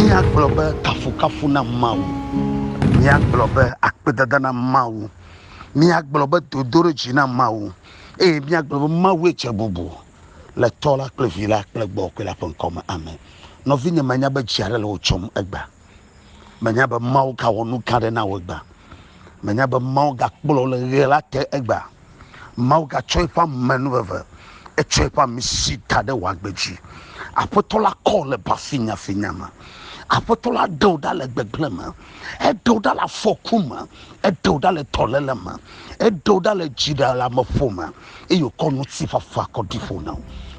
Mia globe kafu na mau. Mia globe akpedada na mau. Mia globe dodoroji na mau. Mia globe mau echebubu. Le tola kle vila kle bo kle la penkome amen. No vigne manya be chiale lo chom egba. Manya be mau ka wonu kade na wegba. Manya be mau ga kpolo le rela te egba. Mau ga choipa menweve. E choipa misita de wagbeji. Apotola call le bafinya finyama. Apotola doda le gbeglema. E doda la fokuma. E doda le tolelema. E doda le jida la mofoma. E yo kono sifa fako difona.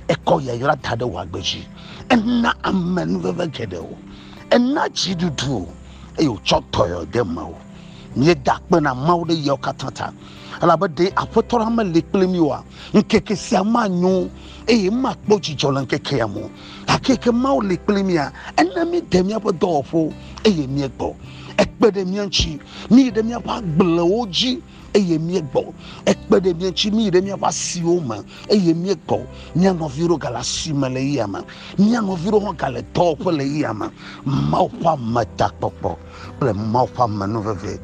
E ko ya yira tade wagbeji. E na amen veve kedeo. E na jidudu. E yo chotoyo demao. Nye dakbe na maude yo katata. Alabade apotola me leklemiwa. Nkeke siamanyo. Ma kpochi jolan keke amo. Akeke mau leklemia. Enami demia po dofo. Miegbo. Ekbede mianchi. Mi demia pa bloji. Miegbo. Ekbede mianchi. Mi demia pa sioma. Miegbo. Nyano viro gala simele yama. Nyano viro gala topo le yama. Maupa matakpopo. Ple maupa manuveve.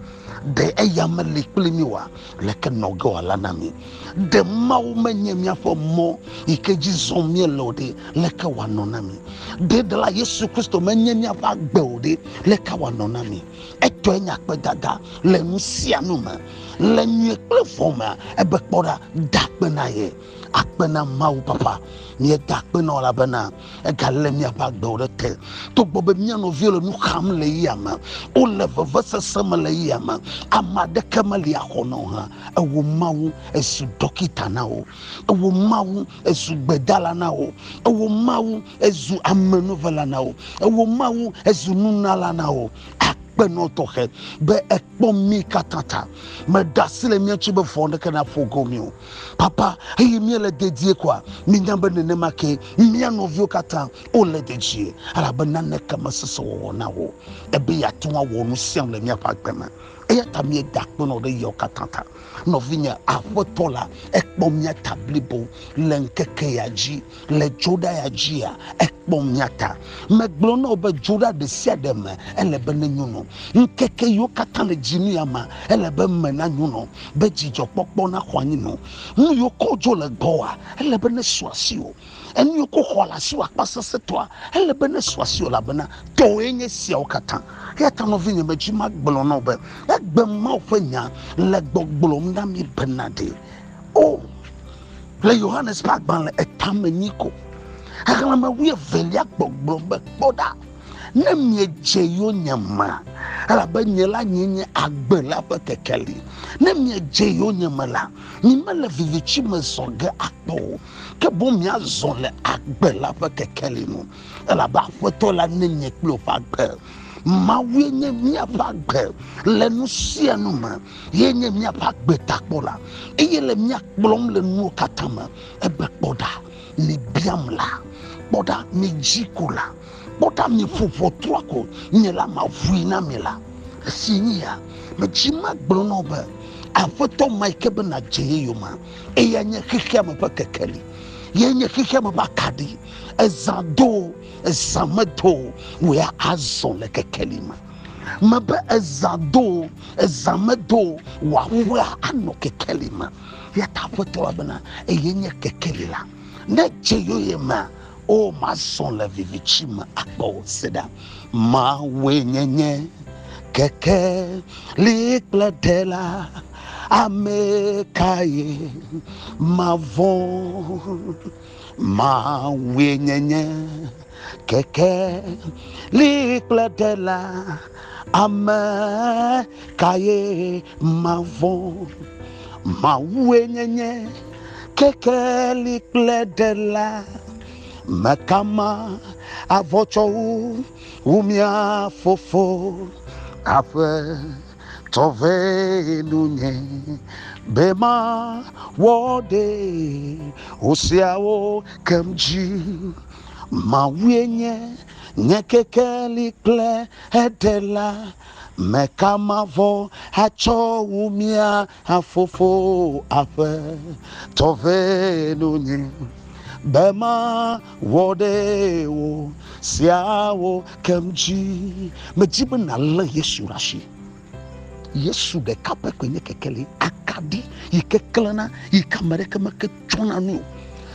De eyama leklemiwa. Leke nogo alanami. De mau menye mia fo mo ikeji zomie lode leka wanonami de la Yesu Kristo menye mia fa gbeode leka wanonami eto enya pedada le nsia numa le nye plefoma ebe kpoda dakpena ye akpena mau papa nie dakpena la bana e gale mia fa gbeode te to bobe mia no violo nu kham le yama o le vese sama le yama amade kamali akono ha e wo mau esu dokita na o ewo mawu ezu gbedala na o ewo mawu ezu amenovela na o ewo mawu ezu nunala na o akpeno tohe be ekpomi katata me dasile mi chibe fonde kana fogomi o papa eyi mi le dedie kwa mi nyambe ne make mi anovio kata o le dedie ala banane kama sese wo na wo ebe ya twa wo no siam le mi apakpema eyata mi dakpono de yo katata no vinya afotola ekpomnya tablibo lenkeke yaji le joda yajia ekpomnyata meglono obe joda de siadem elebe nenyuno nkeke yo katale jini ama elebe mena nyuno be jijo pokpo na hwanyi no yo kojo le goa elebe ne swasio en yo ko hola si wa pasase toa elebe ne swasio la bana to enye sia okata yata no vinya meji magblono be egbe ma ofanya le gbogbolo mi benade oh le Johannes Pagban le etameniko akala ma wi velia gbogbolo be poda na mi jeyo nyama ala banyela nyenye agbela pe kekeli na mi jeyo nyama la mi mala vivichi mesonge akpo ke bo mi azon le agbela pe kekeli no ala ba foto la nenye klo pa gbe ma wenye mia pagbe le nusia numa yenye mia pagbe takpola eyele mia kplom le nu katama ebe poda ni biamla poda ni jikola poda mi fofo trako nyela ma vuina mela sinia me jima gblono be afoto maike be na jeye yoma eyenye hihia me pakekeli yenye hihia me bakadi ezado ezamedo we are azon like a kelima mabe ezado ezamedo wa we anoke kelima yata foto abana eyenye kekelila ne jeyo yema o mason la vivichima akbo seda ma wenyenye keke likladela amekaye mavon ma wenyenye keke likladela amekaye mavon ma wenyenye keke likladela makama avocho umia fofo afe tove nunye bema wode usiao kamji mawenye nyekeke likle edela mekamavo hacho umia afofo afe tove nunye Bema wodeo siawo kemji mejibe na la Yesu rashi Yesu de kape kwenye kekele akadi ikeklana ikamereke make chona nu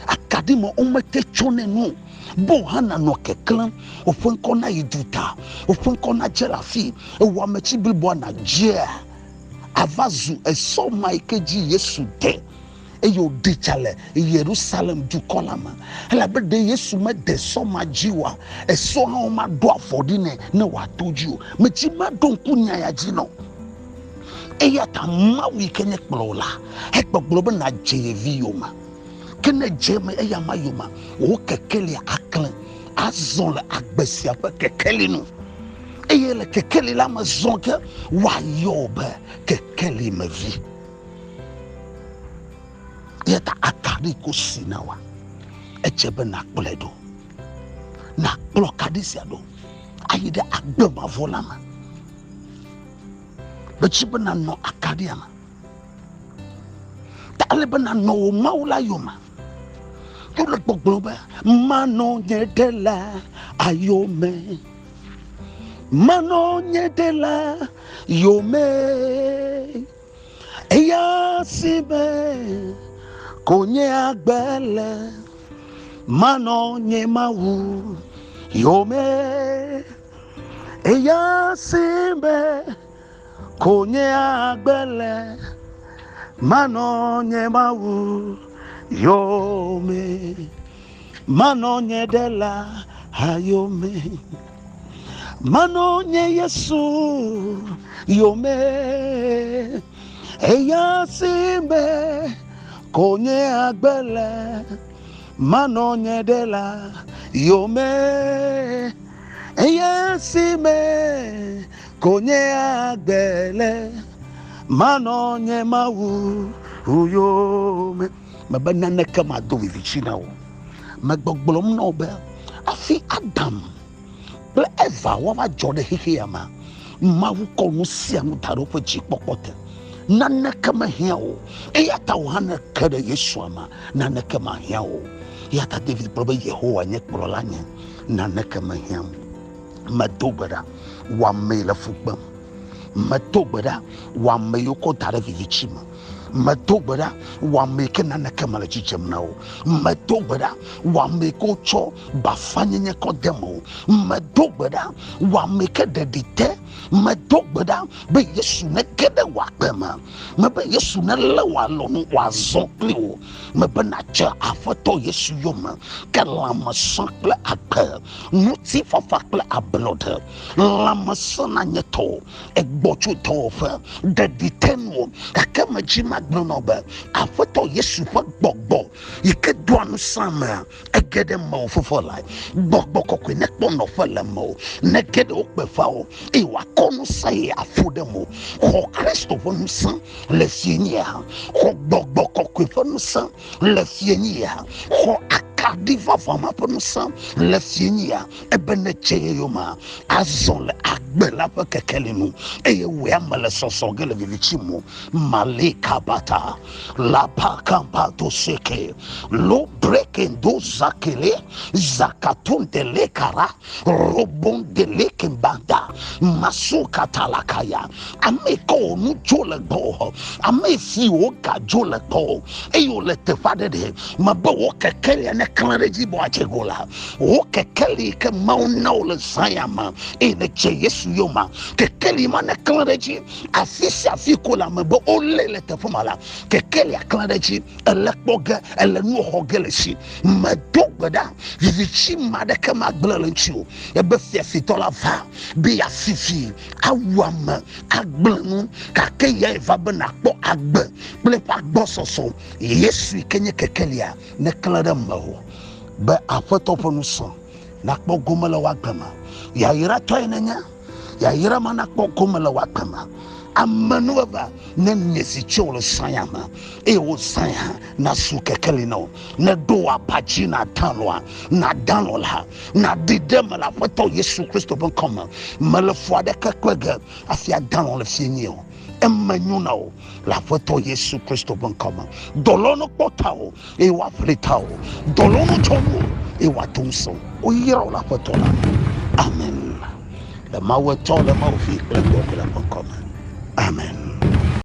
akadi mo omete chone nu bo hana no keklan ofun kona yiduta ofun kona jerafi ewa mechi bilbo na je avazu eso maikeji Yesu de eyo dichale Jerusalem du kolama la bede Yesu me de so majiwa eso ha o ma do afodi ne wa toju mechi ma don kunya ya ji no eya ta mawi kenye kplola ekpoglobe na jevi yoma kene jeme eya ma yoma o kekeli aklen azon le agbesia pe kekeli no eye le kekeli la mazon ke wa yobe kekeli me vi yeta akari ko sinawa echebe na kpledo na kplo kadisia do ayide agbema volama bechibena no akadiama talebena no maula yoma yole gbogbobe mano nyedela ayome mano nyedela yome eya sibe konye agbele mano nye mawu yome eya sibe konye agbele mano nye mawu yome mano nye dela ayome mano nye Yesu yome eya simbe konye agbele mano nye dela yome eya simbe konye agbele mano nye mawu uyome mabanana kama do vichina wo magbogbolom no be afi Adam ple eva wa jode hihiyama mawu ko no sia mu daro po ji popote nana kama hiawo eyata wo hana kada Yesu ama nana kama hiawo yata David probe Yehowa nye krolanye nana kama hiawo madobara wa mela fukbam matobara wa meyoko tare vivichima matobara wa meke nana kamala chichemnao matobara wa meko cho bafanye ko demo matobara wa meke dedite matobara be Yesu ne kede wa pema be Yesu ne lewa lonu wa zonklio be na cha afoto Yesu yoma kala masakle akpe nuti fafakle ablode la masana nyeto egbochu tofa dedite no kakama jima gnonoba afoto Yesu fa gbogbo ikedu anu sama egede mo fofo lai gbogbo kokwe ne pono fele mo ne gede okpefa o e wa kono sai afode mo ho Kristo vonu san le fienia ho gbogbo kokwe vonu san le fienia ho akadiva vama vonu san le fienia ebene cheyoma azon le agbela pa kekelinu e we amale sosogele vivichimo malika bata la pakamba to seke lo breaking do zakele zakatun de lekara robon de lekembanda masuka talakaya ameko nu jole go amefi o ga jole go eyo le tefade de mabo kekele ne klareji bo achegola o kekele ke mauna le sayama ene che Yesu yoma kekele mane klareji afisi afikola mabo ole le tefumala kekele klareji elekpoga elenu hogelesi madogbada vivichi madeke magbelenchu ebe fiafitola va bi afifi awam agblenu kakeya eva bena kpo agbe plepa gbososo Yesu kenye kekelia ne klare mawo be afotoponu so na kpo gomala wagbama ya ira toyenenya ya ira mana kpo gomala wagbama amanuva nenesi cholo sayama e o saya na sukekeli no na do apachi na tanwa na danola na didemala foto Yesu Kristo bon koma malafo de kakwega afia danon le fienio Emmanuel, la photo Yesu Christo Bankama, Dolono Potao, Ewa Fritao, Dolono Togo, Ewa Tunso, Uyiro la photo. Amen. The Mawe told the Maufi, Bankama.